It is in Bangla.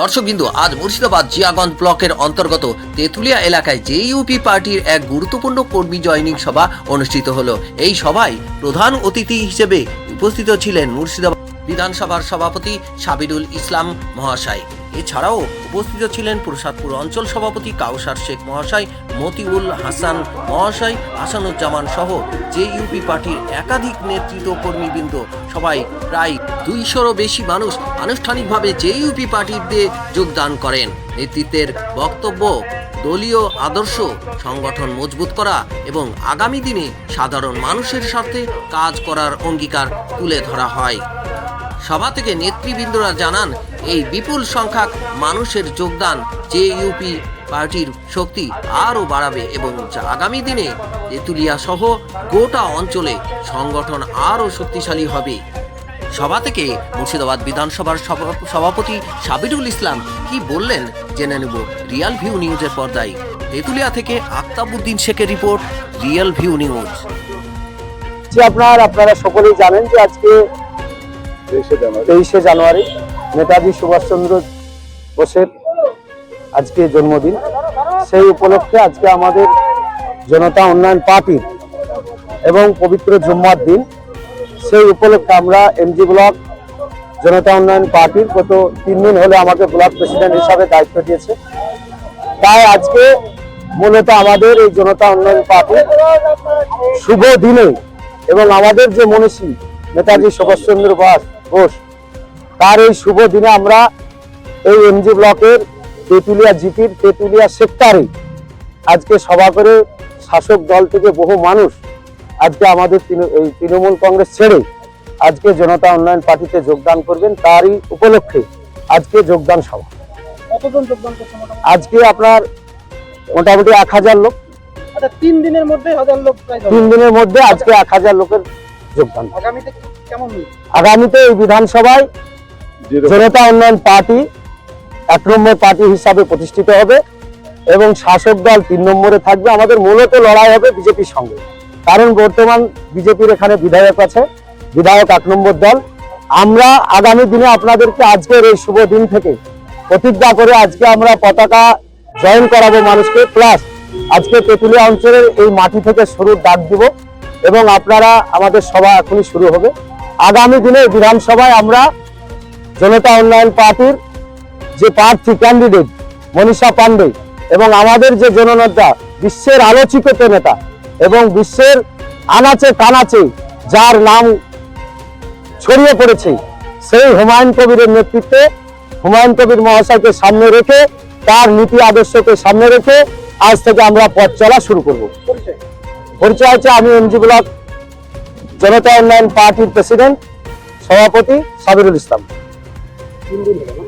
দর্শকবৃন্দ, আজ মুর্শিদাবাদ জিয়াগঞ্জ ব্লকের অন্তর্গত তেঁতুলিয়া এলাকায় জেইউপি পার্টির এক গুরুত্বপূর্ণ কর্মী জয়নিং সভা অনুষ্ঠিত হলো। এই সভায় প্রধান অতিথি হিসেবে উপস্থিত ছিলেন মুর্শিদাবাদ বিধানসভার সভাপতি সাবিরুল ইসলাম মহাশয়। এছাড়াও উপস্থিত ছিলেন প্রসাদপুর অঞ্চল সভাপতি কাউসার শেখ মহাশয়, মতিউল হাসান মহাশয়, হাসানুজ্জামান সহ জেইউপি পার্টির একাধিক নেতৃত্ব কর্মীবৃন্দ। সবাই প্রায় 200-রও বেশি মানুষ আনুষ্ঠানিকভাবে জেইউপি পার্টিতে যোগদান করেন। নেতৃত্বের বক্তব্য, দলীয় আদর্শ, সংগঠন মজবুত করা এবং আগামী দিনে সাধারণ মানুষের স্বার্থে কাজ করার অঙ্গীকার তুলে ধরা হয়। সভা থেকে নেতৃবৃন্দরা জানান, এই বিপুল সংখ্যক মানুষের যোগদান জেইউপি পার্টির শক্তি আরও বাড়াবে এবং আগামী দিনে তেঁতুলিয়া সহ গোটা অঞ্চলে সংগঠন আরও শক্তিশালী হবে। সভা থেকে মুর্শিদাবাদ বিধানসভার সভাপতি সাবিরুল ইসলাম কি বললেন জেনে নেব রিয়াল ভিউ নিউজের পর্দায়। তেঁতুলিয়া থেকে আক্তাবউদ্দিন শেখের রিপোর্ট, রিয়াল ভিউ নিউজ। আপনারা সকলেই জানেন যে আজকে 23শে জানুয়ারি নেতাজি সুভাষচন্দ্র বোসের আজকে জন্মদিন। সেই উপলক্ষে আজকে আমাদের জনতা উন্নয়ন পার্টির এবং পবিত্র জুম্মার দিন, সেই উপলক্ষে আমরা এমজি ব্লক জনতা উন্নয়ন পার্টির গত 3 দিন হলে আমাকে ব্লক প্রেসিডেন্ট হিসাবে দায়িত্ব দিয়েছে। তাই আজকে মূলত আমাদের এই জনতা উন্নয়ন পার্টির শুভ দিনে এবং আমাদের যে মনীষী নেতাজি সুভাষচন্দ্র বোস তার এই শুভ দিনে আমরা এই এমজি ব্লকের তেঁতুলিয়া জিপির তেঁতুলিয়া সেক্টরে আজকে সভা করে শাসক দল থেকে বহু মানুষ আজকে আমাদের এই তৃণমূল কংগ্রেস ছেড়ে আজকে জনতা উন্নয়ন পার্টিতে যোগদান করবেন। তারই উপলক্ষে আজকে যোগদান সভা। কতজন যোগদান করছে? আজকে আপনার মোটামুটি 1000 লোক। আচ্ছা, 3 দিনের মধ্যে 1000 লোক? 3 দিনের মধ্যে আজকে 1000 লোকের যোগদান। আগামীতে কেমন হবে? আগামীতে এই বিধানসভায় জনতা উন্নয়ন পার্টি 1 নম্বর পার্টি হিসাবে প্রতিষ্ঠিত হবে এবং শাসক দল 3 নম্বরে থাকবে। আমাদের মূলত লড়াই হবে বিজেপির সঙ্গে, কারণ বর্তমান বিজেপির এখানে বিধায়ক আছে, বিধায়ক 1 নম্বর দল। আমরা আগামী দিনে আপনাদেরকে আজকের এই শুভ দিন থেকে প্রতিজ্ঞা করে আজকে আমরা পতাকা জয়েন করাবো মানুষকে, প্লাস আজকে তেঁতুলিয়া অঞ্চলের এই মাটি থেকে শুরুর ডাক দিব এবং আপনারা আমাদের সভা এখনই শুরু হবে। আগামী দিনে বিধানসভায় আমরা জনতা উন্নয়ন পার্টির যে প্রার্থী ক্যান্ডিডেট মনীষা পান্ডে এবং আমাদের যে জননেতা, বিশ্বের আলোচিত নেতা এবং বিশ্বের আনাচে কানাচে যার নাম ছড়িয়ে পড়েছে, সেই হুমায়ুন কবিরের নেতৃত্বে হুমায়ুন কবির মহাশয়কে সামনে রেখে, তার নীতি আদর্শকে সামনে রেখে আজ থেকে আমরা পথ চলা শুরু করব। পরিচয় হচ্ছে, আমি এমজি ব্লক জনতা উন্নয়ন পার্টির প্রেসিডেন্ট সভাপতি সাবিরুল ইসলাম। 3 দিন হলো।